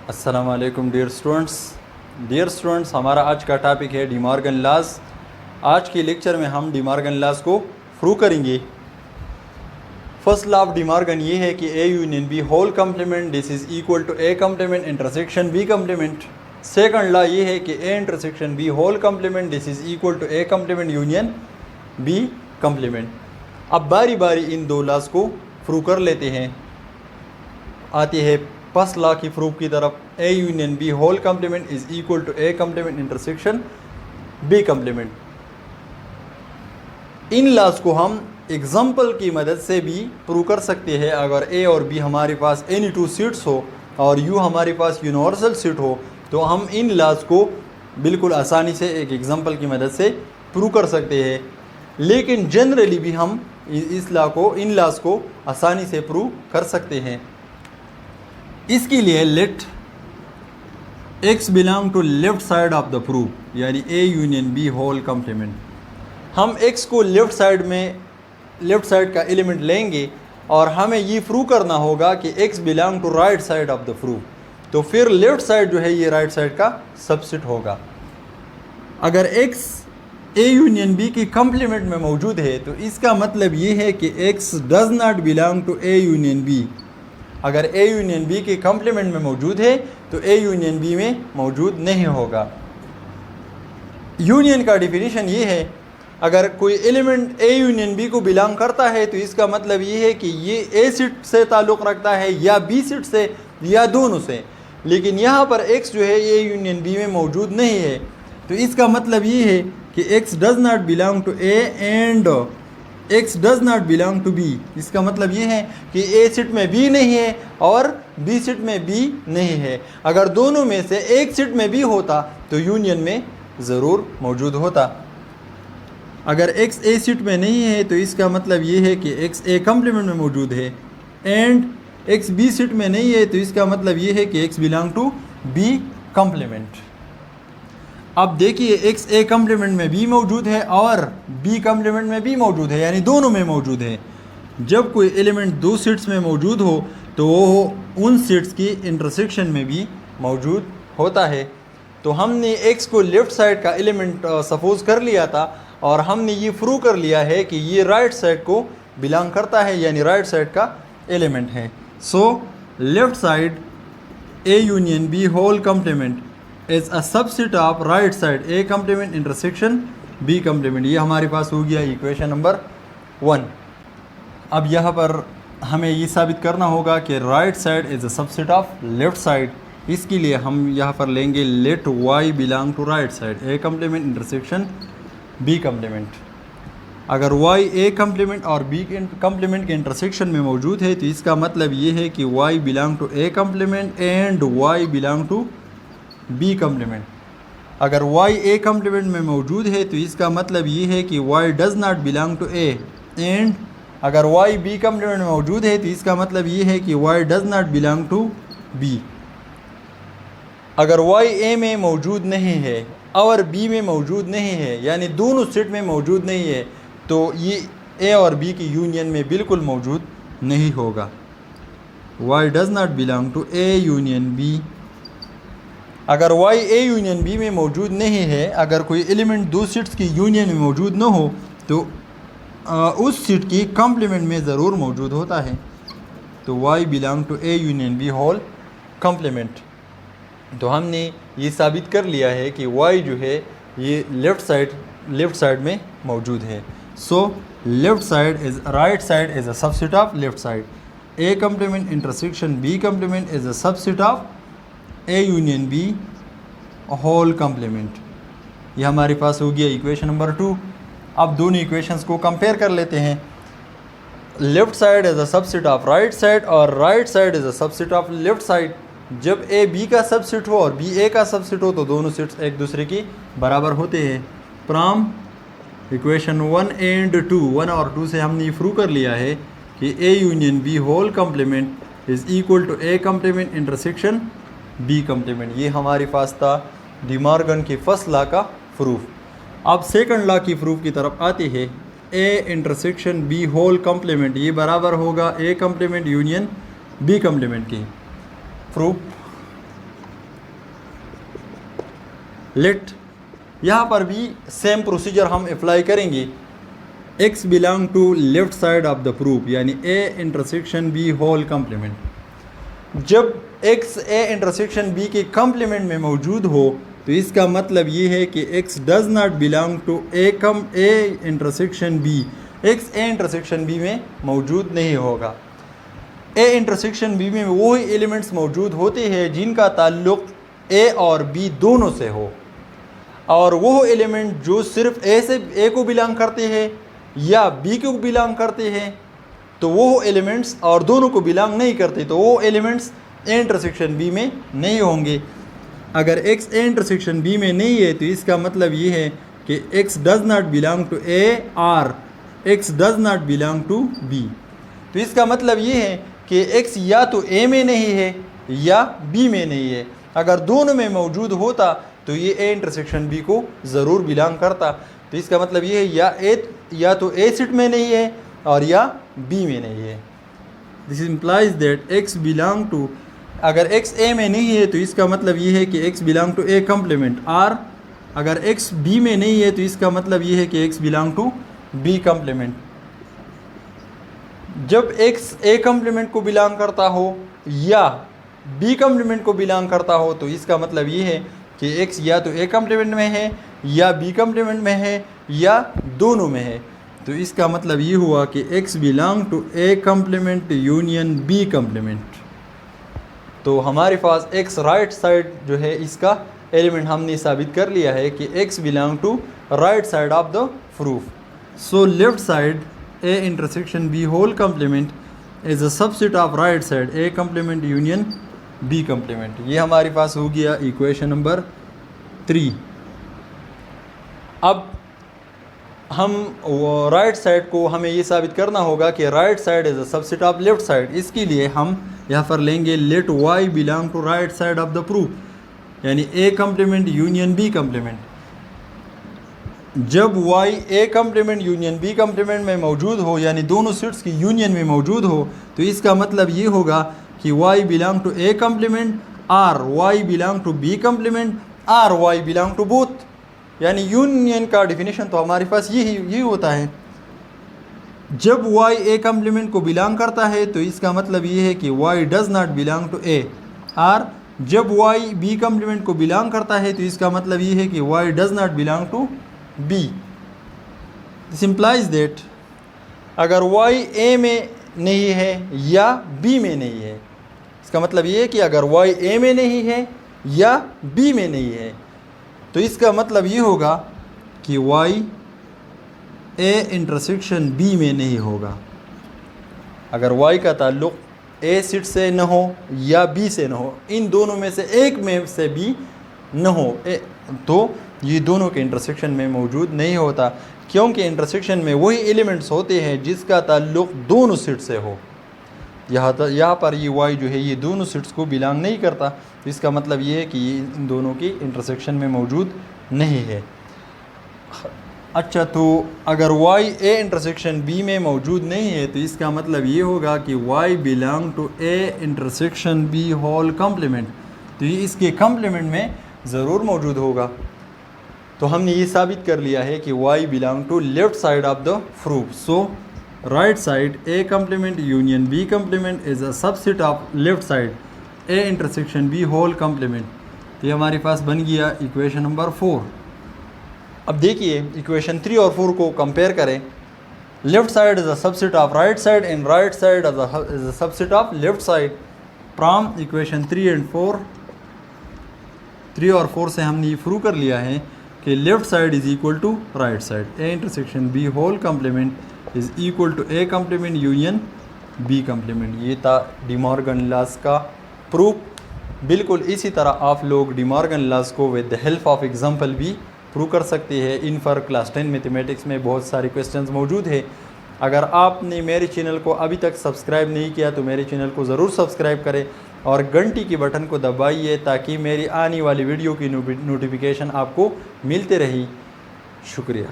अस्सलाम वालेकुम dear students, हमारा आज का टॉपिक है डी मॉर्गन लॉज। आज के लेक्चर में हम डी मॉर्गन लॉज को प्रूव करेंगे। First law of De Morgan ये है कि A union B whole complement this is equal to A complement intersection B complement. Second law ये है कि A intersection B whole complement this is equal to A complement union B complement. अब बारी बारी इन दो लॉज को prove कर लेते हैं। आती है फर्स्ट लॉ की प्रूफ की तरफ। A union B whole complement is equal to A complement intersection B complement. इन लॉज को हम एग्जाम्पल की मदद से भी प्रूव कर सकते हैं। अगर ए और बी हमारे पास एनी टू सीट्स हो और यू हमारे पास यूनिवर्सल सीट हो तो हम इन लॉज को बिल्कुल आसानी से एक एग्जाम्पल की मदद से प्रूव कर सकते हैं। लेकिन जनरली भी हम इस लॉ को इन लॉज को आसानी से प्रूव कर सकते हैं। इसके लिए let x belong to left side of the proof, यानी A union B whole complement. हम x को लेफ्ट साइड का एलिमेंट लेंगे और हमें ये प्रूव करना होगा कि x belong to right side of the proof. तो फिर लेफ्ट साइड जो है ये राइट साइड का सबसेट होगा। अगर x ए यूनियन बी की कम्प्लीमेंट में मौजूद है तो इसका मतलब ये है कि x does not belong to A union B. अगर ए यूनियन बी के कम्प्लीमेंट में मौजूद है तो ए यूनियन बी में मौजूद नहीं होगा। यूनियन का डिफिनीशन ये है, अगर कोई एलिमेंट ए यूनियन बी को बिलोंग करता है तो इसका मतलब ये है कि ये ए सीट से ताल्लुक़ रखता है या बी सीट से या दोनों से। लेकिन यहाँ पर एक्स जो है ए यूनियन बी में मौजूद नहीं है, तो इसका मतलब ये है कि x does not belong to A and x does not belong to B. इसका मतलब ये है कि ए सीट में बी नहीं है और बी सीट में बी नहीं है। अगर दोनों में से एक सीट में बी होता तो यूनियन में ज़रूर मौजूद होता। अगर x ए सीट में नहीं है तो इसका मतलब ये है कि x ए कम्प्लीमेंट में मौजूद है एंड x बी सीट में नहीं है तो इसका मतलब ये है कि x belong to B complement. अब देखिए x ए कम्प्लीमेंट में भी मौजूद है और b कम्प्लीमेंट में भी मौजूद है, यानी दोनों में मौजूद है। जब कोई एलिमेंट दो सीट्स में मौजूद हो तो वो उन सीट्स की इंटरसेक्शन में भी मौजूद होता है। तो हमने x को लेफ़्ट साइड का एलिमेंट सपोज कर लिया था और हमने ये प्रूव कर लिया है कि ये राइट साइड को बिलोंग करता है, यानी राइट साइड का एलिमेंट है। So left side A union B whole complement is a subset of right side A complement intersection B complement. ये हमारे पास हो गया इक्वेशन नंबर 1। अब यहाँ पर हमें ये साबित करना होगा कि right side is a subset of left side. इसके लिए हम यहाँ पर लेंगे let y belong to right side A complement intersection B complement. अगर y ए कम्प्लीमेंट और बी कम्प्लीमेंट के इंटरसेक्शन में मौजूद है तो इसका मतलब ये है कि y belong to A complement and y belong to B complement. अगर y ए कम्प्लीमेंट में मौजूद है तो इसका मतलब ये है कि y does not belong to A and अगर y बी कम्प्लीमेंट में मौजूद है तो इसका मतलब ये है कि y does not belong to B. अगर y ए में मौजूद नहीं है और b में मौजूद नहीं है, यानी दोनों सेट में मौजूद नहीं है, तो ये a और b की यूनियन में बिल्कुल मौजूद नहीं होगा। y does not belong to A union b। अगर y ए यूनियन बी में मौजूद नहीं है, अगर कोई एलिमेंट दो सीट्स की यूनियन में मौजूद न हो तो उस सीट की कम्प्लीमेंट में ज़रूर मौजूद होता है। तो y belong to A union B whole complement. तो हमने ये साबित कर लिया है कि y जो है ये लेफ़्ट साइड में मौजूद है। So left side is right side is a subset of left side. A complement intersection B complement is a subset of A union B whole complement. ये हमारे पास हो गया इक्वेशन नंबर 2। अब दोनों इक्वेशंस को कंपेयर कर लेते हैं। Left side is a subset of right side और right side is a subset of left side. जब ए बी का सबसेट हो और बी ए का सबसेट हो तो दोनों सेट्स एक दूसरे की बराबर होते हैं। फ्रॉम इक्वेशन 1 एंड 2, 1 और 2 से हमने प्रूव कर लिया है कि A union B whole complement is equal to A complement intersection B complement. ये हमारे पास था डी मॉर्गन की फर्स्ट लॉ का प्रूफ। अब सेकंड लॉ की प्रूफ की तरफ आते हैं। A intersection B whole complement ये बराबर होगा A complement union B complement की। प्रूफ लेट यहाँ पर भी सेम प्रोसीजर हम अप्लाई करेंगे। x belong to left side of the proof यानी a intersection b whole complement. जब x a इंटरसेक्शन b के कम्प्लीमेंट में मौजूद हो तो इसका मतलब ये है कि x does not belong to a intersection b, x a intersection b में मौजूद नहीं होगा। a इंटरसेक्शन b में वही एलिमेंट्स मौजूद होते हैं जिनका ताल्लुक़ a और b दोनों से हो, और वो एलिमेंट जो सिर्फ a को बिलोंग करते हैं या b को बिलोंग करते हैं तो वो एलिमेंट्स और दोनों को बिलोंग नहीं करते, तो वो एलिमेंट्स a इंटरसेक्शन b में नहीं होंगे। अगर x a इंटरसेक्शन b में नहीं है तो इसका मतलब ये है कि x does not belong to a और x does not belong to b। तो इसका मतलब ये है कि x या तो a में नहीं है या b में नहीं है। अगर दोनों में मौजूद होता तो ये a इंटरसेक्शन b को ज़रूर बिलोंग करता। तो इसका मतलब ये है या तो a सेट में नहीं है और या b में नहीं है। This implies that x belong to, अगर x a में नहीं है तो इसका मतलब ये है कि x belong to a complement, और अगर x b में नहीं है तो इसका मतलब ये है कि x belong to b complement. जब x a कम्प्लीमेंट को बिलोंग करता हो या b कम्प्लीमेंट को बिलोंग करता हो तो इसका मतलब ये है कि x या तो a कम्प्लीमेंट में है या b कम्प्लीमेंट में है या दोनों में है। तो इसका मतलब ये हुआ कि x belong to a complement union b complement. तो हमारे पास x राइट साइड जो है इसका एलिमेंट हमने साबित कर लिया है कि x belong to right side of the proof. So left side a intersection b whole complement is a subset of right side a complement union b complement. ये हमारे पास हो गया इक्वेशन नंबर 3। अब हम राइट साइड को हमें ये साबित करना होगा कि right side is a subset of left side. इसके लिए हम यहाँ पर लेंगे let y belong to right side of the proof, यानी a complement union b complement. जब y a complement union b complement में मौजूद हो, यानी दोनों सेट्स की यूनियन में मौजूद हो, तो इसका मतलब ये होगा कि y belong to a complement और y belong to b complement और y बिलोंग टू बोथ। यानी यूनियन का डिफिनेशन तो हमारे पास यही होता है। जब y a कम्प्लीमेंट को बिलोंग करता है तो इसका मतलब ये है कि y does not belong to a, और जब y b कम्प्लीमेंट को बिलोंग करता है तो इसका मतलब ये है कि y does not belong to b। This implies that अगर y a में नहीं है या b में नहीं है, इसका मतलब ये है कि अगर y a में नहीं है या b में नहीं है तो इसका मतलब ये होगा कि y a इंटरसेक्शन b में नहीं होगा। अगर y का ताल्लुक़ a सेट से न हो या b से न हो, इन दोनों में से एक में से b न हो तो ये दोनों के इंटरसेक्शन में मौजूद नहीं होता, क्योंकि इंटरसेक्शन में वही एलिमेंट्स होते हैं जिसका ताल्लुक़ दोनों सेट से हो। यहाँ पर ये y जो है ये दोनों सेट्स को बिलोंग नहीं करता, तो इसका मतलब ये है कि ये इन दोनों की इंटरसेक्शन में मौजूद नहीं है। अच्छा, तो अगर y a इंटरसेक्शन b में मौजूद नहीं है तो इसका मतलब ये होगा कि y belong to a intersection b whole complement, तो ये इसके कम्प्लीमेंट में ज़रूर मौजूद होगा। तो हमने ये साबित कर लिया है कि y belong to left side of the proof. So right side a complement union b complement is a subset of left side a intersection b whole complement. तो ये हमारे पास बन गया इक्वेशन नंबर 4। अब देखिए इक्वेशन 3 और 4 को कंपेयर करें। Left side is a subset of right side and right side is a subset of left side. From equation 3 and 4, 3 और 4 से हमने ये प्रूव कर लिया है कि left side is equal to right side a intersection b whole complement is equal to a complement union b complement. ये था डी मॉर्गन लॉज का प्रूफ। बिल्कुल इसी तरह आप लोग डी मॉर्गन लॉज को with the help of example भी प्रूव कर सकते हैं। इन फॉर क्लास 10 मैथमेटिक्स में बहुत सारे क्वेश्चंस मौजूद है। अगर आपने मेरे चैनल को अभी तक सब्सक्राइब नहीं किया तो मेरे चैनल को ज़रूर सब्सक्राइब करें और घंटी की बटन को दबाइए ताकि मेरी आने वाली वीडियो की नोटिफिकेशन आपको मिलते रही। शुक्रिया।